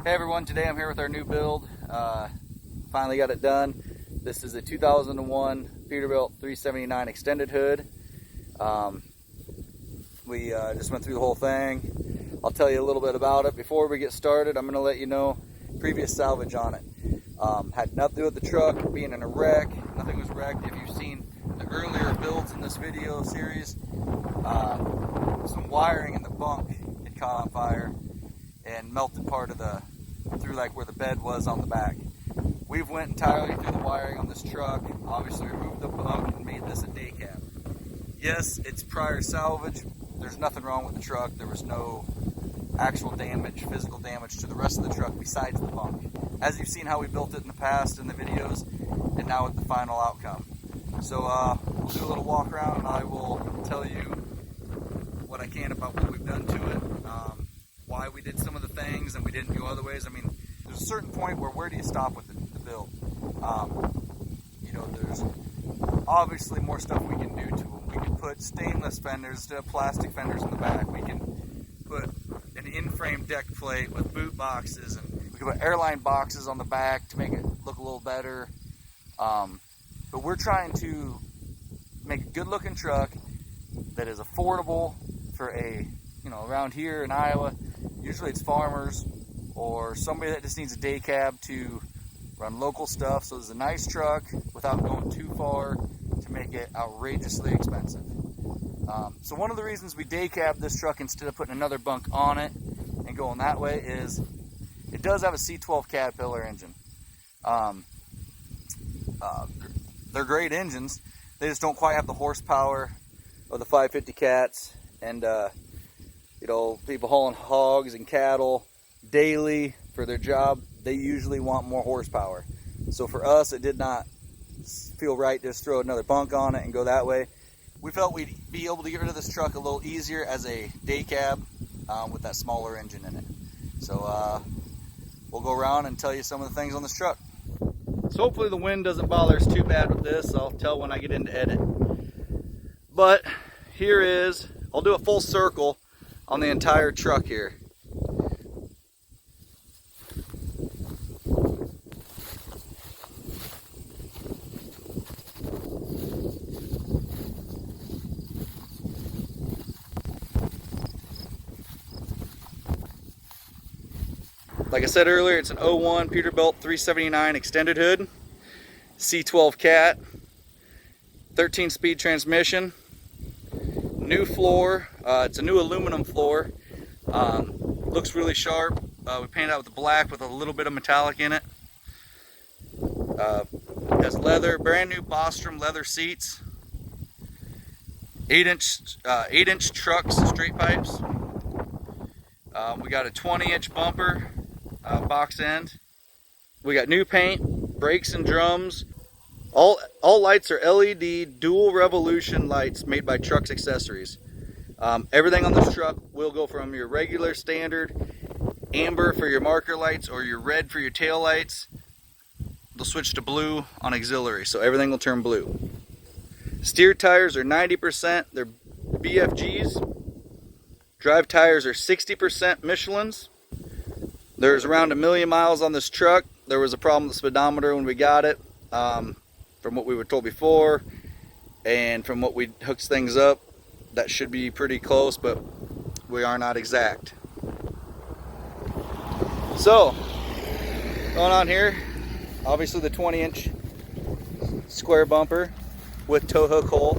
Hey everyone, today I'm here with our new build. Finally got it done. This is a 2001 Peterbilt 379 extended hood. We just went through the whole thing. I'll tell you a little bit about it. Before we get started, I'm going to let you know previous salvage on it. Had nothing to do with the truck being in a wreck. Nothing was wrecked. If you've seen the earlier builds in this video series, some wiring in the bunk had caught on fire and melted part of through like where the bed was on the back. We've went entirely through the wiring on this truck, obviously removed the bunk and made this a day cab. Yes, it's prior salvage. There's nothing wrong with the truck. There was no actual damage, physical damage to the rest of the truck besides the bunk. As you've seen how we built it in the past in the videos, and now with the final outcome. So we'll do a little walk around and I will tell you what I can about what we've done to it, why we did some of the things and we didn't go other ways. I mean, there's a certain point where do you stop with the build? You know, there's obviously more stuff we can do to them. We can put stainless fenders instead of plastic fenders in the back. We can put an in-frame deck plate with boot boxes, and we can put airline boxes on the back to make it look a little better. But we're trying to make a good-looking truck that is affordable for around here in Iowa. Usually it's farmers or somebody that just needs a day cab to run local stuff. So it's a nice truck without going too far to make it outrageously expensive. So one of the reasons we day cab this truck instead of putting another bunk on it and going that way is it does have a C12 Caterpillar engine. They're great engines. They just don't quite have the horsepower of the 550 cats. And people hauling hogs and cattle daily for their job, they usually want more horsepower. So for us, it did not feel right to just throw another bunk on it and go that way. We felt we'd be able to get rid of this truck a little easier as a day cab with that smaller engine in it. So we'll go around and tell you some of the things on this truck. So hopefully the wind doesn't bother us too bad with this. I'll tell when I get into edit. But here is, I'll do a full circle on the entire truck here. Like I said earlier, it's an 01 Peterbilt 379 extended hood, C12 cat, 13-speed transmission, new floor. It's a new aluminum floor. Looks really sharp. We painted out with black with a little bit of metallic in it. Has leather, brand new Bostrom leather seats. 8-inch trucks, straight pipes. We got a 20-inch bumper. Box end. We got new paint, brakes and drums. All lights are LED dual revolution lights made by Trucks Accessories. Everything on this truck will go from your regular standard amber for your marker lights or your red for your tail lights. They'll switch to blue on auxiliary, so everything will turn blue. Steer tires are 90%. They're BFGs. Drive tires are 60% Michelin's. There's around 1 million miles on this truck. There was a problem with the speedometer when we got it, from what we were told before, and from what we hooked things up, that should be pretty close, but we are not exact. So, going on here, obviously the 20-inch square bumper with tow hook hole.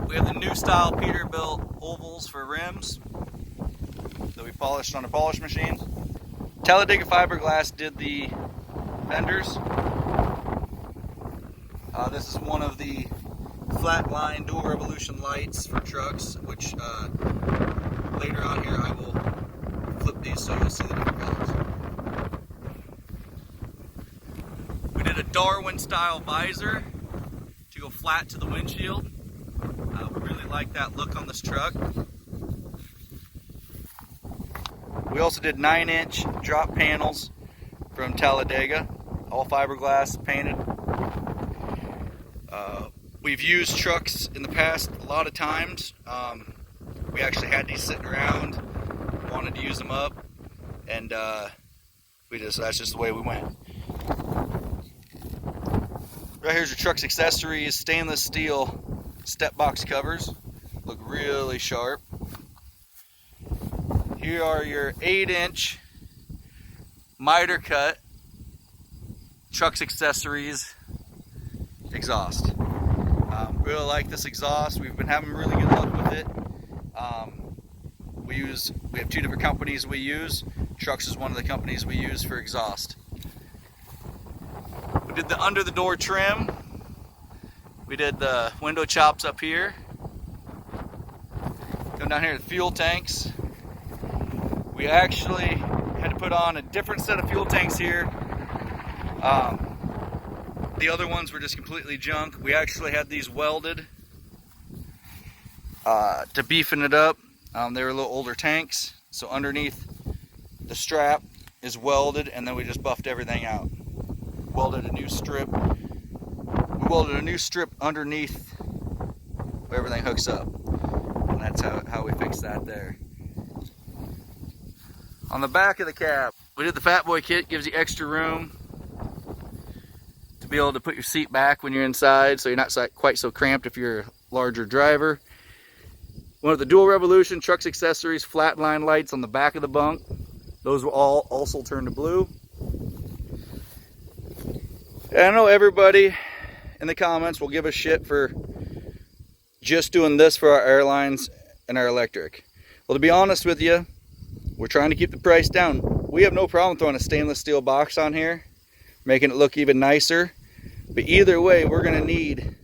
We have the new style Peterbilt ovals for rims that we polished on a polish machine. Talladega fiberglass did the fenders. This is one of the flat line dual revolution lights for trucks, which later on here I will flip these so you'll see the different colors. We did a Darwin style visor to go flat to the windshield. We really like that look on this truck. We also did 9-inch drop panels from Talladega, all fiberglass painted. We've used trucks in the past a lot of times. We actually had these sitting around, wanted to use them up, and that's just the way we went. Right here's your truck's accessories, stainless steel step box covers, look really sharp. Here are your 8-inch miter cut truck's accessories exhaust. Really like this exhaust. We've been having really good luck with it. We have 2 different companies we use. Trucks is one of the companies we use for exhaust. We did the under the door trim. We did the window chops up here. Come down here to the fuel tanks. We actually had to put on a different set of fuel tanks here. The other ones were just completely junk. We actually had these welded to beefing it up. They were a little older tanks, so underneath the strap is welded, and then we just buffed everything out. Welded a new strip. We welded a new strip underneath where everything hooks up, and that's how we fixed that there. On the back of the cab, we did the Fat Boy kit. Gives you extra room to be able to put your seat back when you're inside, so you're not quite so cramped if you're a larger driver. One of the Dual Revolution truck's accessories, flatline lights on the back of the bunk. Those will all also turn to blue. And I know everybody in the comments will give us shit for just doing this for our airlines and our electric. Well, to be honest with you, we're trying to keep the price down. We have no problem throwing a stainless steel box on here, making it look even nicer. But either way, we're going to need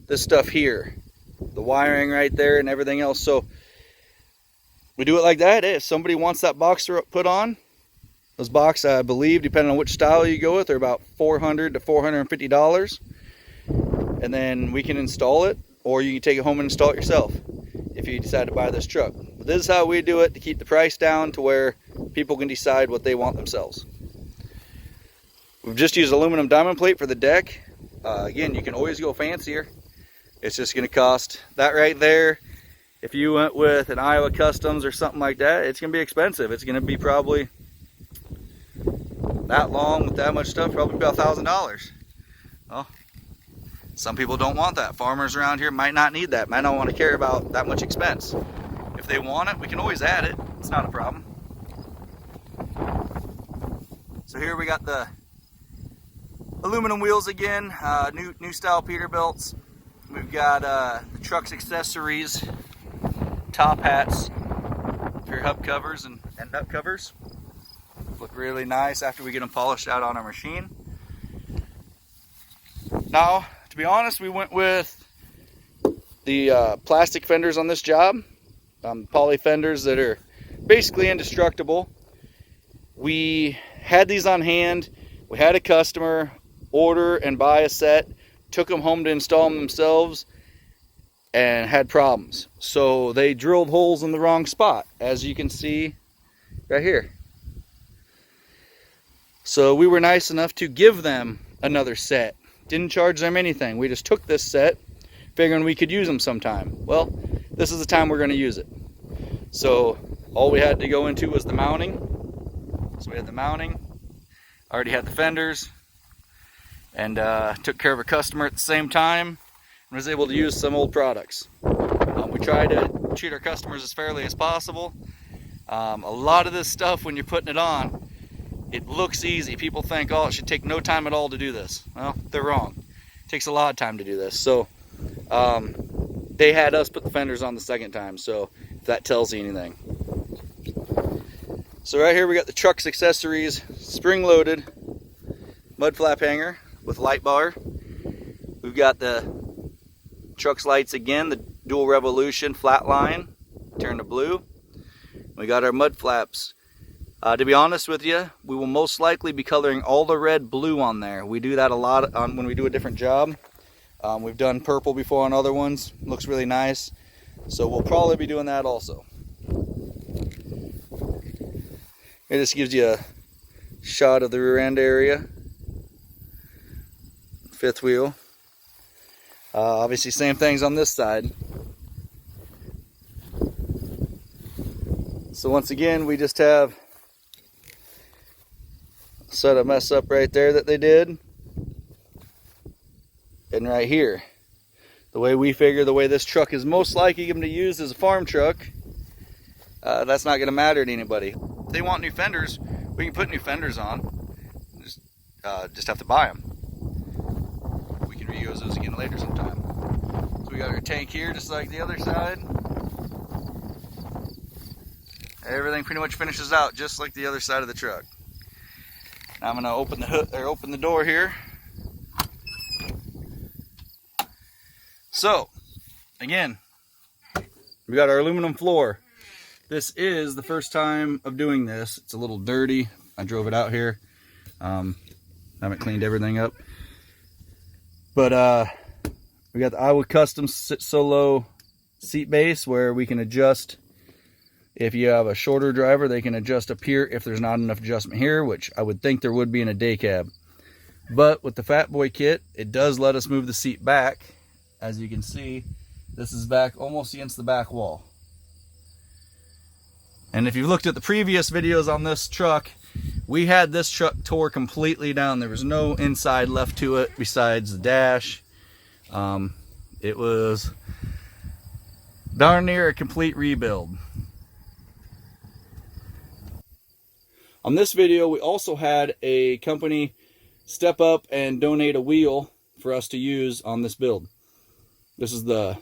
this stuff here. The wiring right there and everything else. So we do it like that. If somebody wants that box put on, those boxes, I believe, depending on which style you go with, are about $400 to $450. And then we can install it, or you can take it home and install it yourself if you decide to buy this truck. But this is how we do it to keep the price down to where people can decide what they want themselves. We've just used aluminum diamond plate for the deck. Again, you can always go fancier. It's just going to cost that right there. If you went with an Iowa Customs or something like that, it's going to be expensive. It's going to be probably that long with that much stuff, probably about $1,000. Well, some people don't want that. Farmers around here might not need that, might not want to care about that much expense. If they want it, we can always add it. It's not a problem. So here we got the aluminum wheels again, new style Peterbilts. We've got the truck's accessories, top hats for your hub covers and nut covers. Look really nice after we get them polished out on our machine. Now, to be honest, we went with the plastic fenders on this job, poly fenders that are basically indestructible. We had these on hand. We had a customer order and buy a set, took them home to install them themselves, and had problems. So they drilled holes in the wrong spot, as you can see right here. So we were nice enough to give them another set. Didn't charge them anything. We just took this set, figuring we could use them sometime. Well, this is the time we're going to use it. So all we had to go into was the mounting. So we had the mounting, already had the fenders, and took care of a customer at the same time and was able to use some old products. We try to treat our customers as fairly as possible. A lot of this stuff, when you're putting it on, it looks easy. People think, oh, it should take no time at all to do this. Well, they're wrong. It takes a lot of time to do this. So they had us put the fenders on the second time, so if that tells you anything. So right here we got the truck's accessories, spring-loaded mud flap hanger with light bar. We've got the truck's lights again, the Dual Revolution flat line, turn to blue. We got our mud flaps. To be honest with you, we will most likely be coloring all the red blue on there. We do that a lot when we do a different job. We've done purple before on other ones. Looks really nice. So we'll probably be doing that also. It just gives you a shot of the rear end area. Fifth wheel. Obviously same things on this side. So once again, we just have a set of mess up right there that they did. And right here, the way we figure, the way this truck is most likely going to be used as a farm truck, that's not going to matter to anybody. If they want new fenders, we can put new fenders on. Just have to buy them. We can reuse those again later sometime. So we got our tank here, just like the other side. Everything pretty much finishes out just like the other side of the truck. Now I'm going to open the hood, or open the door here. So, again, we got our aluminum floor. This is the first time of doing this. It's a little dirty. I drove it out here. Haven't cleaned everything up. But we got the Iowa Custom Solo seat base where we can adjust. If you have a shorter driver, they can adjust up here if there's not enough adjustment here, which I would think there would be in a day cab. But with the Fat Boy kit, it does let us move the seat back. As you can see, this is back almost against the back wall. And if you've looked at the previous videos on this truck, we had this truck tore completely down. There was no inside left to it besides the dash. It was darn near a complete rebuild. On this video, we also had a company step up and donate a wheel for us to use on this build. This is the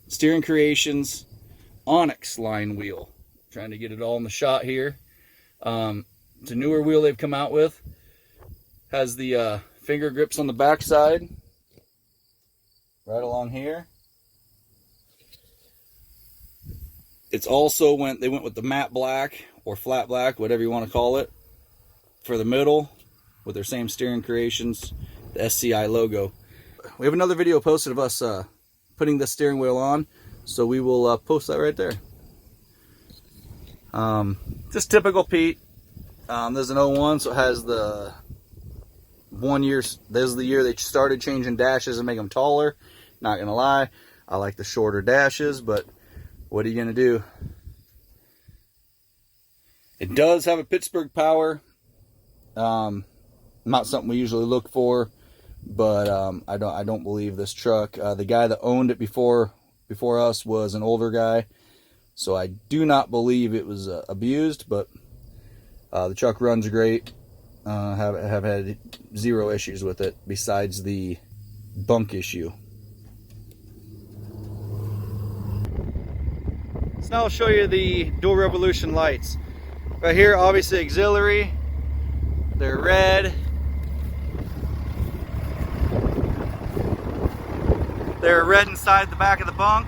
Steering Creations Onyx line wheel. Trying to get it all in the shot here. It's a newer wheel they've come out with. Has the finger grips on the back side. Right along here. It's also they went with the matte black or flat black, whatever you want to call it, for the middle with their same Steering Creations, the SCI logo. We have another video posted of us putting the steering wheel on, so we will post that right there. Just typical Pete. There's an 01, so it has the 1 year. This is the year they started changing dashes and make them taller. Not gonna lie, I like the shorter dashes, but what are you gonna do? It does have a Pittsburgh power. Not something we usually look for, but I don't believe this truck. The guy that owned it before us was an older guy, so I do not believe it was abused. But the truck runs great. Have had zero issues with it besides the bunk issue. So now I'll show you the Dual Revolution lights. Right here, obviously auxiliary. They're red. They're red inside the back of the bunk.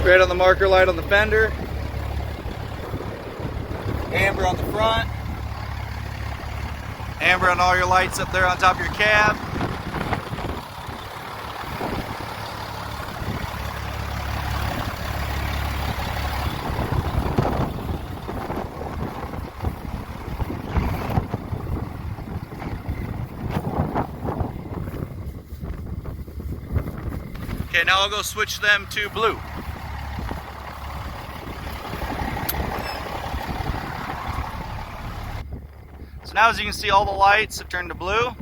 Red on the marker light on the fender. Amber on the front. Amber on all your lights up there on top of your cab. Okay, now I'll go switch them to blue. So now as you can see, all the lights have turned to blue.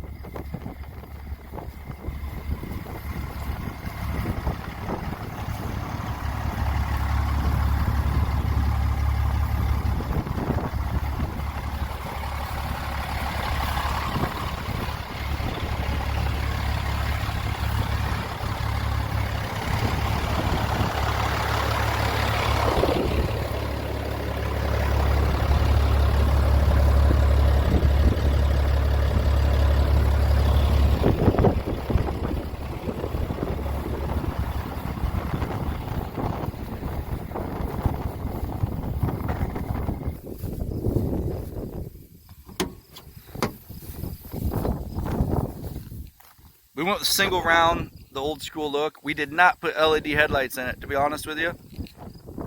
We went with single round, the old school look. We did not put LED headlights in it, to be honest with you.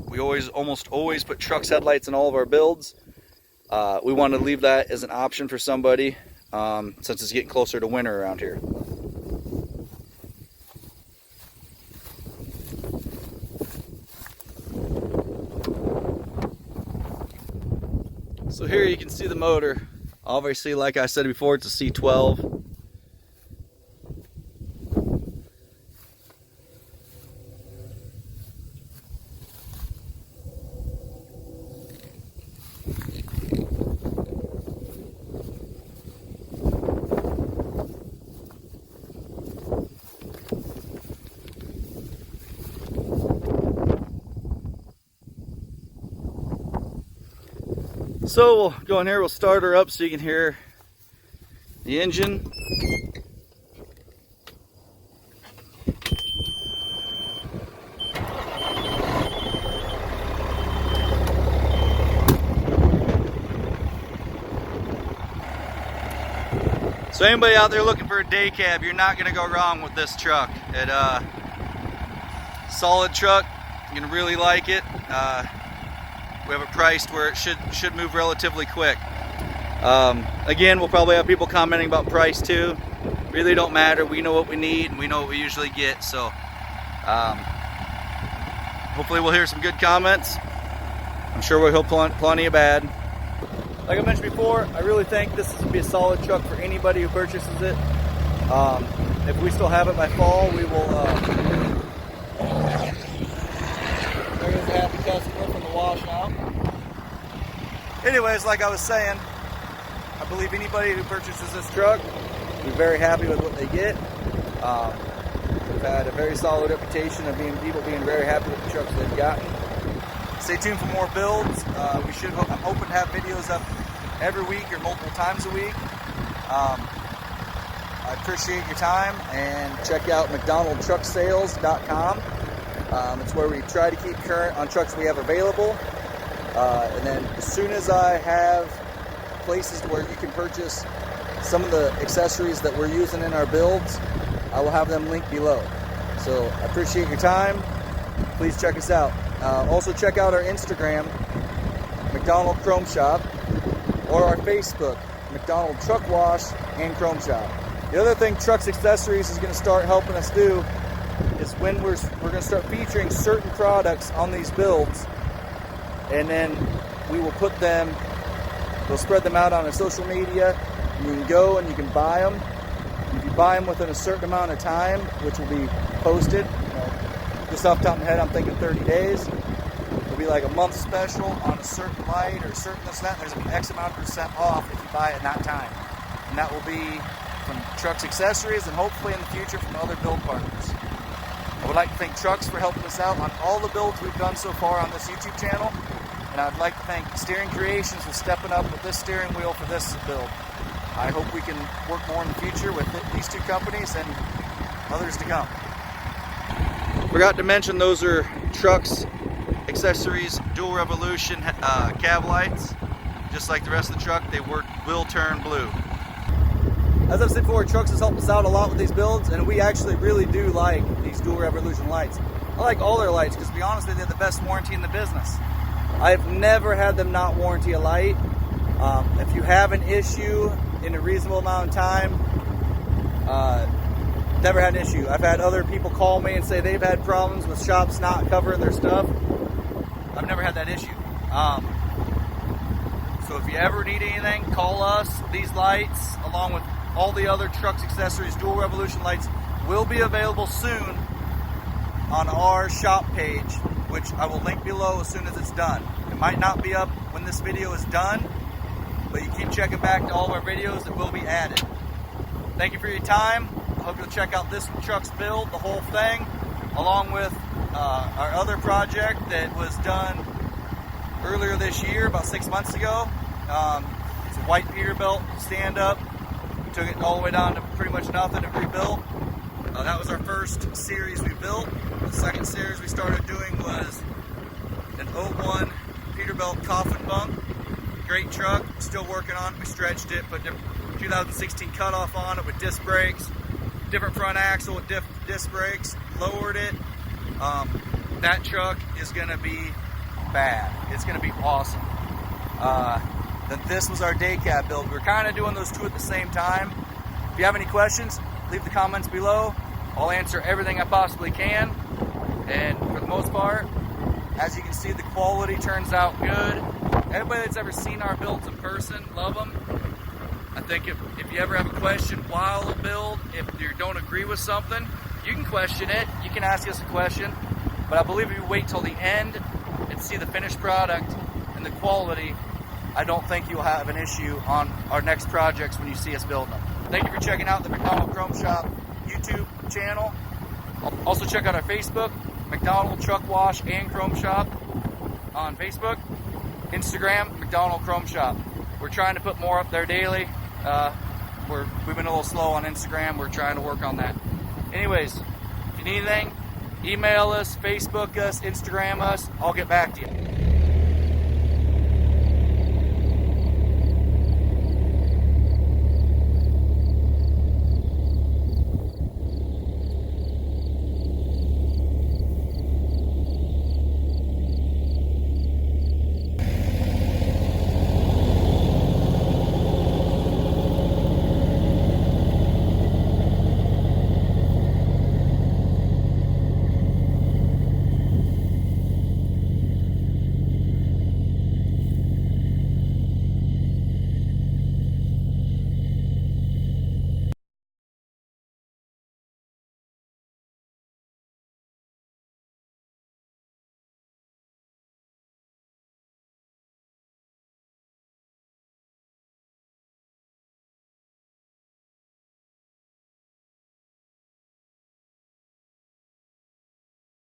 We almost always put trucks headlights in all of our builds. We wanted to leave that as an option for somebody since it's getting closer to winter around here. here you can see the motor. Obviously, like I said before, it's a C12. So we'll go in here, we'll start her up so you can hear the engine. So anybody out there looking for a day cab, you're not gonna go wrong with this truck. Solid truck, you're gonna really like it. We have it priced where it should move relatively quick. Again, we'll probably have people commenting about price too. Really don't matter. We know what we need and we know what we usually get. So hopefully we'll hear some good comments. I'm sure we'll hear plenty of bad. Like I mentioned before, I really think this is going to be a solid truck for anybody who purchases it. If we still have it by fall, we will. There is a happy customer from the wash now. Anyways, like I was saying, I believe anybody who purchases this truck will be very happy with what they get. We've had a very solid reputation of people being very happy with the trucks they've gotten. Stay tuned for more builds. I'm hoping to have videos up every week or multiple times a week. I appreciate your time, and check out McDonaldTruckSales.com. It's where we try to keep current on trucks we have available. And then as soon as I have places where you can purchase some of the accessories that we're using in our builds, I will have them linked below. So I appreciate your time. Please check us out. Also check out our Instagram, McDonald Chrome Shop, or our Facebook, McDonald Truck Wash and Chrome Shop. The other thing Trucks Accessories is going to start helping us do is when we're going to start featuring certain products on these builds, and then we will put them, we'll spread them out on our social media. You can go and you can buy them. If you buy them within a certain amount of time, which will be posted, just off the top of my head, I'm thinking 30 days. It'll be like a month special on a certain light or certain this, that. There's an X amount of % off if you buy it in that time. And that will be from Trucks Accessories and hopefully in the future from other build partners. I would like to thank Trucks for helping us out on all the builds we've done so far on this YouTube channel. And I'd like to thank Steering Creations for stepping up with this steering wheel for this build. I hope we can work more in the future with these two companies and others to come. Forgot to mention those are Trucks Accessories Dual Revolution cab lights. Just like the rest of the truck, they will turn blue. As I've said before, Trucks has helped us out a lot with these builds, and we actually really do like these Dual Revolution lights. I like all their lights because, to be honest with you, they're the best warranty in the business. I've never had them not warranty a light. If you have an issue in a reasonable amount of time, never had an issue. I've had other people call me and say they've had problems with shops not covering their stuff. I've never had that issue. So if you ever need anything, call us. These lights, along with all the other Trucks Accessories Dual Revolution lights, will be available soon on our shop page, which I will link below as soon as it's done. It might not be up when this video is done, but you keep checking back to all of our videos, it will be added. Thank you for your time. I hope you'll check out this truck's build, the whole thing, along with our other project that was done earlier this year, about 6 months ago. It's a white Peterbilt stand-up. We took it all the way down to pretty much nothing and rebuilt. That was our first series we built. The second series we started doing was an 01 Peterbilt coffin bunk. Great truck, still working on it. We stretched it, put 2016 cutoff on it with disc brakes, different front axle with disc brakes, lowered it. That truck is going to be bad. It's going to be awesome. Then this was our day cab build. We're kind of doing those two at the same time. If you have any questions, leave the comments below. I'll answer everything I possibly can. And for the most part, as you can see, the quality turns out good. Everybody that's ever seen our builds in person, love them. I think if you ever have a question while a build, if you don't agree with something, you can question it. You can ask us a question. But I believe if you wait till the end and see the finished product and the quality, I don't think you'll have an issue on our next projects when you see us building them. Thank you for checking out the McDonald Chrome Shop YouTube channel. Also check out our Facebook, McDonald Truck Wash and Chrome Shop on Facebook. Instagram, McDonald Chrome Shop. We're trying to put more up there daily. We've been a little slow on Instagram. We're trying to work on that. Anyways, if you need anything, email us, Facebook us, Instagram us. I'll get back to you.